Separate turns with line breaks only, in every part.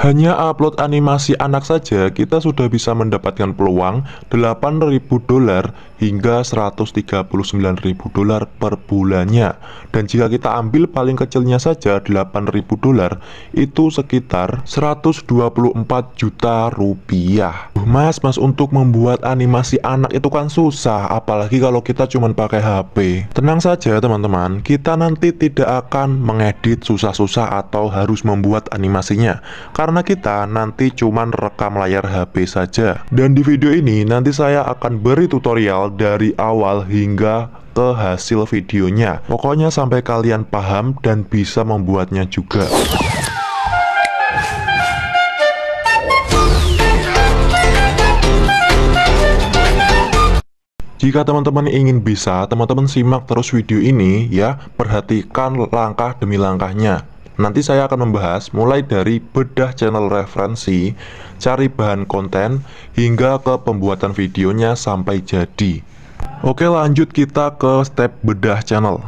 Hanya upload animasi anak saja, kita sudah bisa mendapatkan peluang $8.000 hingga $139.000 per bulannya. Dan jika kita ambil paling kecilnya saja $8.000, itu sekitar 124 juta rupiah. Mas, untuk membuat animasi anak itu kan susah, apalagi kalau kita cuma pakai HP. Tenang saja teman-teman, kita nanti tidak akan mengedit susah-susah atau harus membuat animasinya, karena kita nanti cuman rekam layar HP saja. Dan di video ini nanti saya akan beri tutorial dari awal hingga ke hasil videonya. Pokoknya sampai kalian paham dan bisa membuatnya juga. Jika teman-teman ingin bisa, teman-teman simak terus video ini ya, perhatikan langkah demi langkahnya. Nanti saya akan membahas mulai dari bedah channel referensi, cari bahan konten, hingga ke pembuatan videonya sampai jadi. Oke, lanjut kita ke step bedah channel.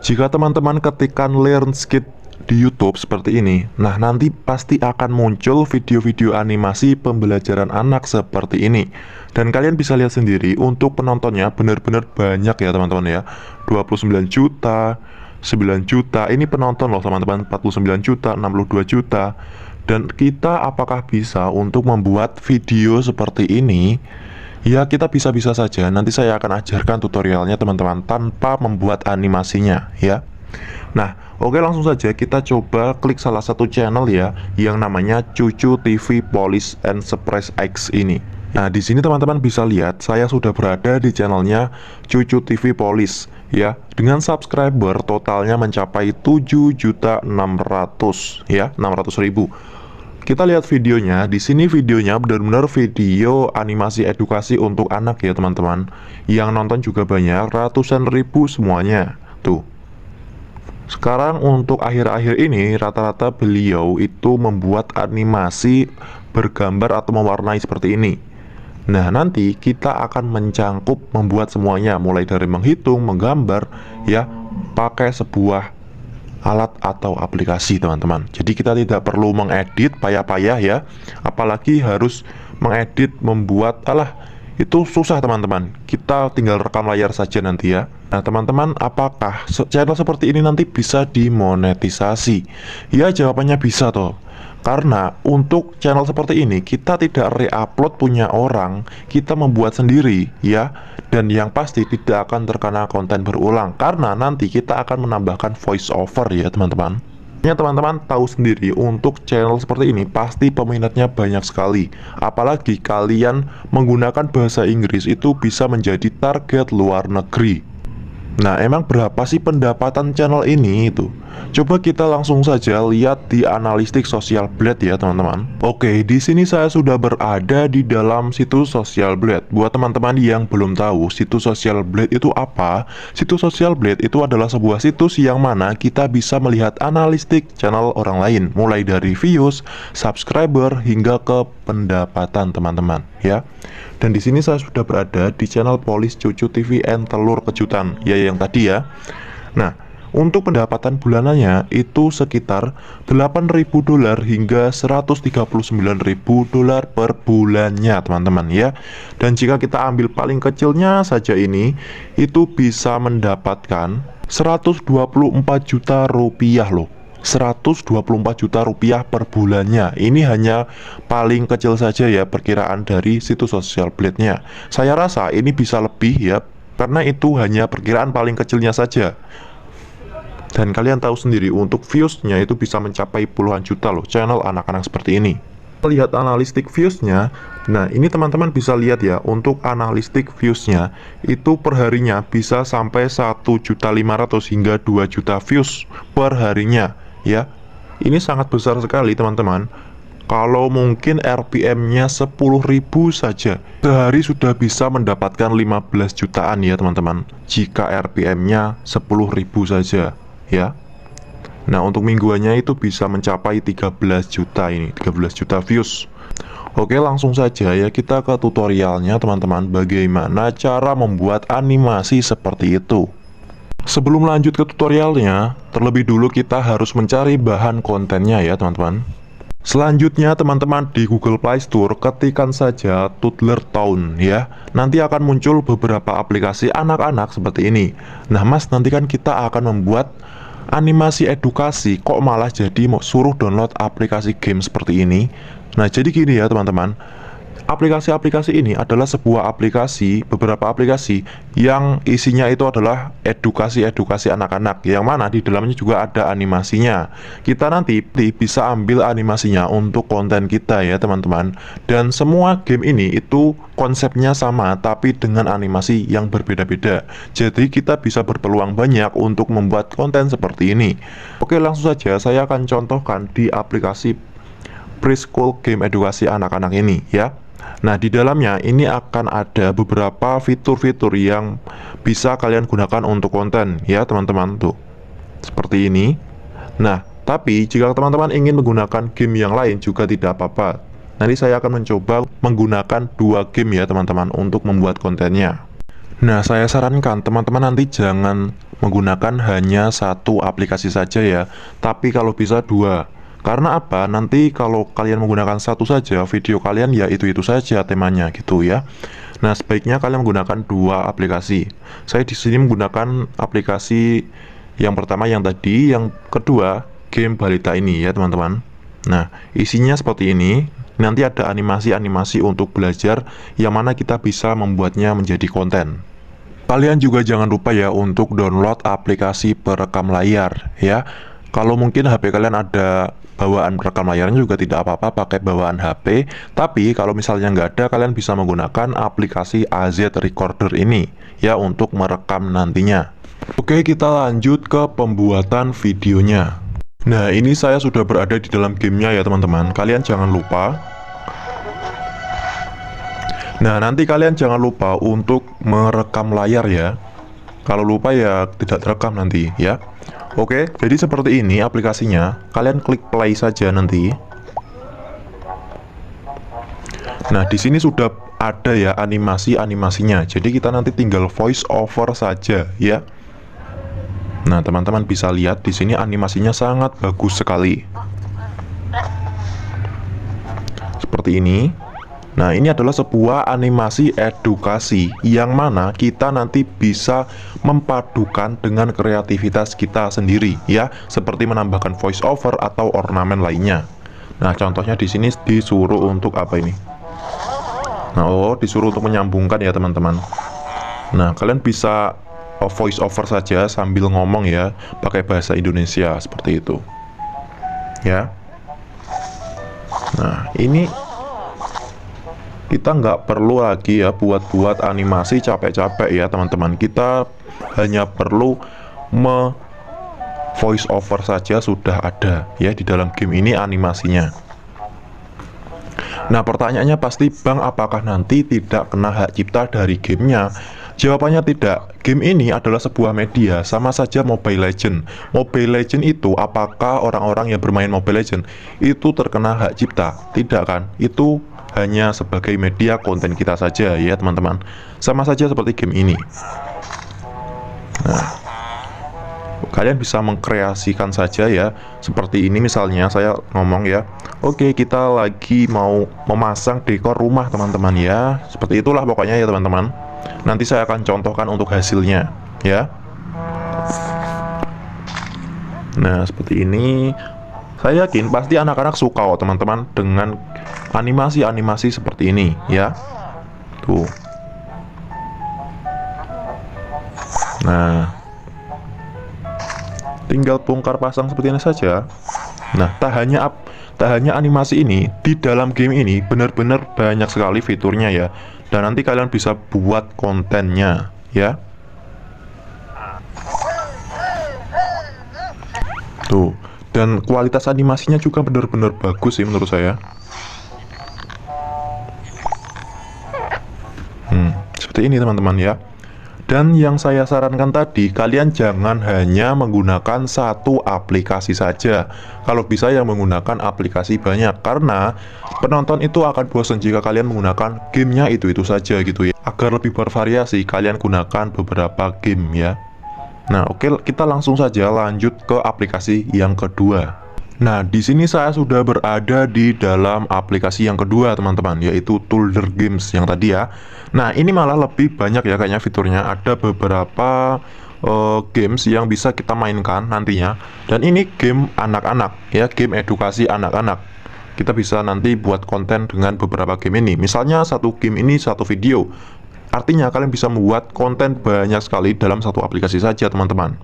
Jika teman-teman ketikkan Learn Skit di YouTube seperti ini, nah nanti pasti akan muncul video-video animasi pembelajaran anak seperti ini. Dan kalian bisa lihat sendiri, untuk penontonnya benar-benar banyak ya teman-teman ya. 29 juta, 9 juta, ini penonton loh teman-teman, 49 juta, 62 juta. Dan kita apakah bisa untuk membuat video seperti ini? Ya, kita bisa-bisa saja. Nanti saya akan ajarkan tutorialnya teman-teman tanpa membuat animasinya ya. Nah, oke, langsung saja kita coba klik salah satu channel ya, yang namanya Cucu TV Polish and Surprise X ini. Nah, di sini teman-teman bisa lihat saya sudah berada di channelnya Cucu TV Polish ya, dengan subscriber totalnya mencapai 7.600.000 ya, 600.000. Kita lihat videonya. Di sini videonya benar-benar video animasi edukasi untuk anak ya teman-teman. Yang nonton juga banyak, ratusan ribu semuanya. Tuh. Sekarang untuk akhir-akhir ini rata-rata beliau itu membuat animasi bergambar atau mewarnai seperti ini. Nah, nanti kita akan mencangkup membuat semuanya, mulai dari menghitung, menggambar ya, pakai sebuah alat atau aplikasi teman-teman. Jadi kita tidak perlu mengedit payah-payah ya, apalagi harus mengedit, membuat, itu susah teman-teman. Kita tinggal rekam layar saja nanti ya. Nah teman-teman, apakah channel seperti ini nanti bisa dimonetisasi? Ya, jawabannya bisa toh. Karena untuk channel seperti ini kita tidak re-upload punya orang, kita membuat sendiri ya. Dan yang pasti tidak akan terkena konten berulang, karena nanti kita akan menambahkan voice over ya teman-teman. Ya, teman-teman tahu sendiri, untuk channel seperti ini pasti peminatnya banyak sekali. Apalagi kalian menggunakan bahasa Inggris itu bisa menjadi target luar negeri. Nah, emang berapa sih pendapatan channel ini itu? Coba kita langsung saja lihat di analistik Social Blade ya teman-teman. Oke, di sini saya sudah berada di dalam situs Social Blade. Buat teman-teman yang belum tahu situs Social Blade itu apa, situs Social Blade itu adalah sebuah situs yang mana kita bisa melihat analistik channel orang lain, mulai dari views, subscriber, hingga ke pendapatan teman-teman ya. Dan di sini saya sudah berada di channel Polish Cucu TV and Telur Kejutan ya, yang tadi ya. Nah, untuk pendapatan bulanannya itu sekitar $8.000 hingga $139.000 per bulannya teman-teman ya. Dan jika kita ambil paling kecilnya saja ini, itu bisa mendapatkan 124 juta rupiah loh. 124 juta rupiah per bulannya. Ini hanya paling kecil saja ya, perkiraan dari situs Social Blade-nya. Saya rasa ini bisa lebih ya, karena itu hanya perkiraan paling kecilnya saja. Dan kalian tahu sendiri, untuk views-nya itu bisa mencapai puluhan juta loh, channel anak-anak seperti ini. Lihat analistik views-nya. Nah, ini teman-teman bisa lihat ya, untuk analistik views-nya itu perharinya bisa sampai 1.500.000 hingga 2 juta views per harinya ya. Ini sangat besar sekali teman-teman. Kalau mungkin RPM-nya 10.000 saja, sehari sudah bisa mendapatkan 15 jutaan ya teman-teman, jika RPM-nya 10.000 saja ya. Nah, untuk mingguannya itu bisa mencapai 13 juta ini, 13 juta views. Oke, langsung saja ya kita ke tutorialnya teman-teman, bagaimana cara membuat animasi seperti itu. Sebelum lanjut ke tutorialnya, terlebih dulu kita harus mencari bahan kontennya ya teman-teman. Selanjutnya teman-teman di Google Play Store ketikkan saja Toddler Town ya. Nanti akan muncul beberapa aplikasi anak-anak seperti ini. Nah mas, nanti kan kita akan membuat animasi edukasi, kok malah jadi mau suruh download aplikasi game seperti ini. Nah jadi gini ya teman-teman, aplikasi-aplikasi ini adalah sebuah aplikasi, beberapa aplikasi yang isinya itu adalah edukasi-edukasi anak-anak, yang mana di dalamnya juga ada animasinya. Kita nanti bisa ambil animasinya untuk konten kita ya teman-teman. Dan semua game ini itu konsepnya sama, tapi dengan animasi yang berbeda-beda. Jadi kita bisa berpeluang banyak untuk membuat konten seperti ini. Oke, langsung saja saya akan contohkan di aplikasi preschool game edukasi anak-anak ini ya. Nah, di dalamnya ini akan ada beberapa fitur-fitur yang bisa kalian gunakan untuk konten ya, teman-teman tuh. Seperti ini. Nah, tapi jika teman-teman ingin menggunakan game yang lain juga tidak apa-apa. Nanti saya akan mencoba menggunakan 2 game ya, teman-teman, untuk membuat kontennya. Nah, saya sarankan teman-teman nanti jangan menggunakan hanya 1 aplikasi saja ya, tapi kalau bisa 2. Karena apa? Nanti kalau kalian menggunakan 1 saja, video kalian ya itu-itu saja temanya gitu ya. Nah, sebaiknya kalian menggunakan 2 aplikasi. Saya di sini menggunakan aplikasi yang pertama yang tadi, yang kedua game balita ini ya, teman-teman. Nah, isinya seperti ini. Nanti ada animasi-animasi untuk belajar yang mana kita bisa membuatnya menjadi konten. Kalian juga jangan lupa ya untuk download aplikasi perekam layar ya. Kalau mungkin HP kalian ada bawaan perekam layarnya juga tidak apa-apa pakai bawaan HP. Tapi kalau misalnya nggak ada, kalian bisa menggunakan aplikasi AZ Recorder ini ya untuk merekam nantinya. Oke, kita lanjut ke pembuatan videonya. Nah, ini saya sudah berada di dalam gamenya ya teman-teman. Kalian jangan lupa. Nah, nanti kalian jangan lupa untuk merekam layar ya. Kalau lupa ya tidak terekam nanti ya. Oke, jadi seperti ini aplikasinya. Kalian klik play saja nanti. Nah, di sini sudah ada ya animasinya. Jadi kita nanti tinggal voice over saja ya. Nah, teman-teman bisa lihat di sini animasinya sangat bagus sekali. Seperti ini. Nah, ini adalah sebuah animasi edukasi yang mana kita nanti bisa mempadukan dengan kreativitas kita sendiri ya, seperti menambahkan voice over atau ornamen lainnya. Nah, contohnya di sini disuruh untuk apa ini? Nah, disuruh untuk menyambungkan ya, teman-teman. Nah, kalian bisa voice over saja sambil ngomong ya, pakai bahasa Indonesia seperti itu. Ya. Nah, ini kita nggak perlu lagi ya buat-buat animasi capek-capek ya teman-teman. Kita hanya perlu voice over saja sudah ada ya di dalam game ini animasinya. Nah, pertanyaannya pasti, Bang, apakah nanti tidak kena hak cipta dari gamenya? Jawabannya tidak. Game ini adalah sebuah media, sama saja Mobile Legend. Mobile Legend itu, apakah orang-orang yang bermain Mobile Legend itu terkena hak cipta? Tidak kan? Itu hanya sebagai media konten kita saja ya teman-teman. Sama saja seperti game ini. Nah, kalian bisa mengkreasikan saja ya. Seperti ini misalnya saya ngomong ya, oke, kita lagi mau memasang dekor rumah teman-teman ya. Seperti itulah pokoknya ya teman-teman. Nanti saya akan contohkan untuk hasilnya ya. Nah, seperti ini. Saya yakin pasti anak-anak suka kok teman-teman dengan animasi-animasi seperti ini ya. Tuh. Nah, tinggal bongkar pasang seperti ini saja. Nah, tak hanya animasi ini, di dalam game ini benar-benar banyak sekali fiturnya ya. Dan nanti kalian bisa buat kontennya ya. Tuh. Dan kualitas animasinya juga benar-benar bagus sih menurut saya. Seperti ini teman-teman ya. Dan yang saya sarankan tadi, kalian jangan hanya menggunakan 1 aplikasi saja. Kalau bisa yang menggunakan aplikasi banyak, karena penonton itu akan bosan jika kalian menggunakan gamenya itu-itu saja gitu ya. Agar lebih bervariasi, kalian gunakan beberapa game ya. Nah, oke, kita langsung saja lanjut ke aplikasi yang kedua. Nah, di sini saya sudah berada di dalam aplikasi yang kedua, teman-teman, yaitu Tulder Games yang tadi ya. Nah, ini malah lebih banyak ya kayaknya fiturnya. Ada beberapa games yang bisa kita mainkan nantinya. Dan ini game anak-anak ya, game edukasi anak-anak. Kita bisa nanti buat konten dengan beberapa game ini. Misalnya satu game ini satu video. Artinya kalian bisa membuat konten banyak sekali dalam satu aplikasi saja, teman-teman.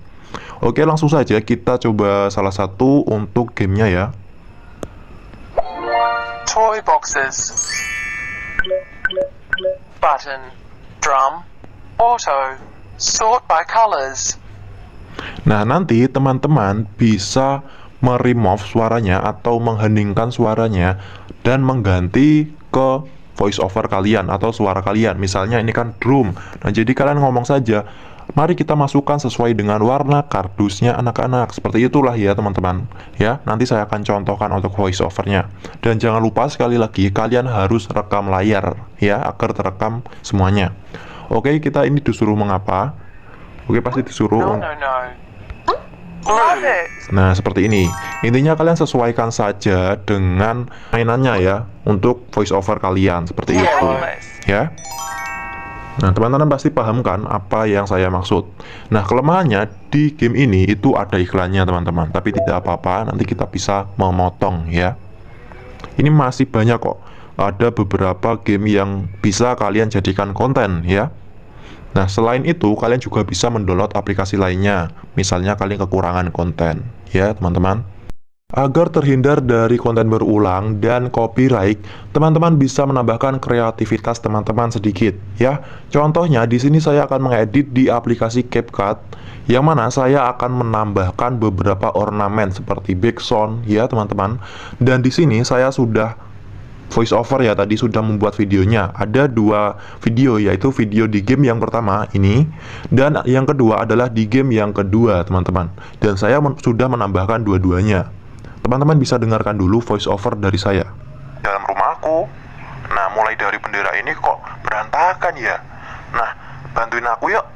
Oke, langsung saja kita coba salah satu untuk gamenya ya.
Toy boxes. Button. Drum. Auto. Sort by colors.
Nah, nanti teman-teman bisa meremove suaranya atau mengheningkan suaranya dan mengganti ke voice over kalian atau suara kalian. Misalnya ini kan drum. Nah, jadi kalian ngomong saja, mari kita masukkan sesuai dengan warna kardusnya anak-anak. Seperti itulah ya teman-teman. Ya, nanti saya akan contohkan untuk voice overnya. Dan jangan lupa sekali lagi kalian harus rekam layar ya agar terekam semuanya. Oke, kita ini disuruh mengapa? Oke, pasti disuruh.
No. Love it.
Nah, seperti ini. Intinya kalian sesuaikan saja dengan mainannya ya untuk voice over kalian seperti itu. Ya. Nah, teman-teman pasti paham kan apa yang saya maksud. Nah, kelemahannya di game ini itu ada iklannya, teman-teman. Tapi tidak apa-apa, nanti kita bisa memotong ya. Ini masih banyak kok. Ada beberapa game yang bisa kalian jadikan konten ya. Nah, selain itu kalian juga bisa mendownload aplikasi lainnya. Misalnya kalian kekurangan konten ya, teman-teman. Agar terhindar dari konten berulang dan copyright, teman-teman bisa menambahkan kreativitas teman-teman sedikit ya. Contohnya di sini saya akan mengedit di aplikasi CapCut yang mana saya akan menambahkan beberapa ornamen seperti background ya, teman-teman. Dan di sini saya sudah voice over ya, tadi sudah membuat videonya. Ada dua video, yaitu video di game yang pertama ini dan yang kedua adalah di game yang kedua, teman-teman. Dan saya sudah menambahkan dua-duanya. Teman-teman bisa dengarkan dulu voice over dari saya. Dalam rumahku. Nah, mulai dari bendera ini kok berantakan ya. Nah, bantuin aku yuk.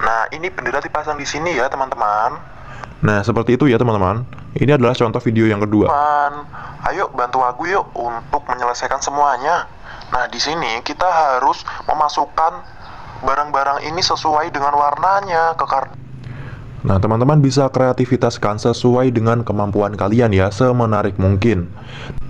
Nah, ini bendera dipasang di sini ya, teman-teman. Nah, seperti itu ya, teman-teman. Ini adalah contoh video yang kedua. Ayo bantu aku yuk untuk menyelesaikan semuanya. Nah, di sini kita harus memasukkan barang-barang ini sesuai dengan warnanya ke kardus. Nah, teman-teman bisa kreativitaskan sesuai dengan kemampuan kalian ya, semenarik mungkin.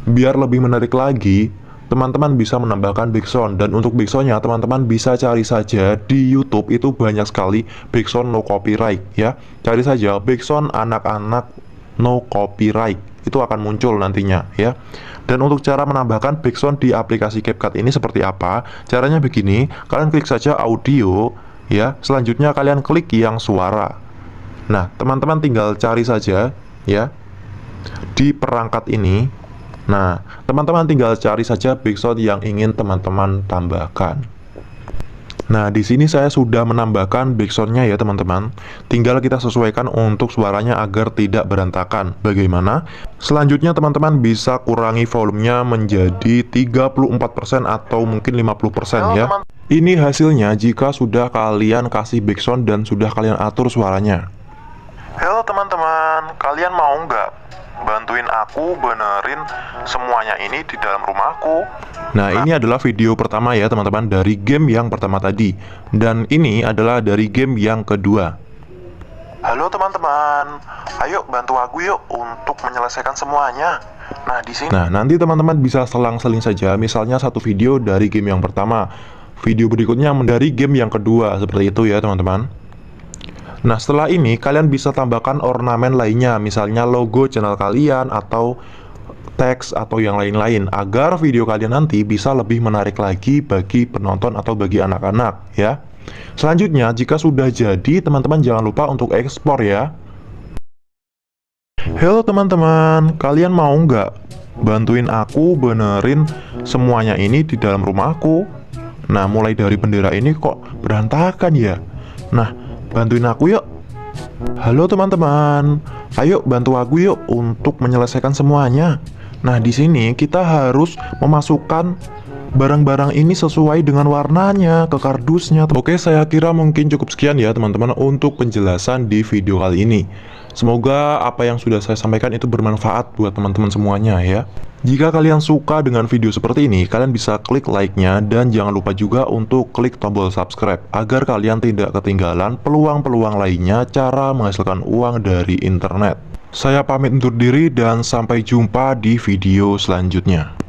Biar lebih menarik lagi, teman-teman bisa menambahkan background. Dan untuk backgroundnya, teman-teman bisa cari saja di YouTube, itu banyak sekali background no copyright ya. Cari saja background anak-anak no copyright, itu akan muncul nantinya ya. Dan untuk cara menambahkan background di aplikasi CapCut ini seperti apa? Caranya begini, kalian klik saja audio ya, selanjutnya kalian klik yang suara. Nah, teman-teman tinggal cari saja ya di perangkat ini. Nah, teman-teman tinggal cari saja background yang ingin teman-teman tambahkan. Nah, di sini saya sudah menambahkan backsoundnya ya, teman-teman. Tinggal kita sesuaikan untuk suaranya agar tidak berantakan. Bagaimana? Selanjutnya, teman-teman bisa kurangi volumenya menjadi 34% atau mungkin 50% ya. Ini hasilnya jika sudah kalian kasih backsound dan sudah kalian atur suaranya. Halo teman-teman, kalian mau nggak bantuin aku benerin semuanya ini di dalam rumahku? Nah, ini adalah video pertama ya teman-teman dari game yang pertama tadi. Dan ini adalah dari game yang kedua. Halo teman-teman, ayo bantu aku yuk untuk menyelesaikan semuanya. Nah, di sini. Nah, nanti teman-teman bisa selang-seling saja. Misalnya satu video dari game yang pertama, video berikutnya dari game yang kedua. Seperti itu ya teman-teman. Nah, setelah ini kalian bisa tambahkan ornamen lainnya, misalnya logo channel kalian atau teks atau yang lain-lain, agar video kalian nanti bisa lebih menarik lagi bagi penonton atau bagi anak-anak ya. Selanjutnya, jika sudah jadi, teman-teman jangan lupa untuk ekspor ya. Halo teman-teman, kalian mau nggak bantuin aku benerin semuanya ini di dalam rumahku? Nah, mulai dari bendera ini kok berantakan ya. Nah, bantuin aku yuk. Halo teman-teman, ayo bantu aku yuk untuk menyelesaikan semuanya. Nah, di sini kita harus memasukkan barang-barang ini sesuai dengan warnanya, ke kardusnya. Oke, saya kira mungkin cukup sekian ya teman-teman untuk penjelasan di video kali ini. Semoga apa yang sudah saya sampaikan itu bermanfaat buat teman-teman semuanya ya. Jika kalian suka dengan video seperti ini, kalian bisa klik like-nya dan jangan lupa juga untuk klik tombol subscribe agar kalian tidak ketinggalan peluang-peluang lainnya cara menghasilkan uang dari internet. Saya pamit undur diri dan sampai jumpa di video selanjutnya.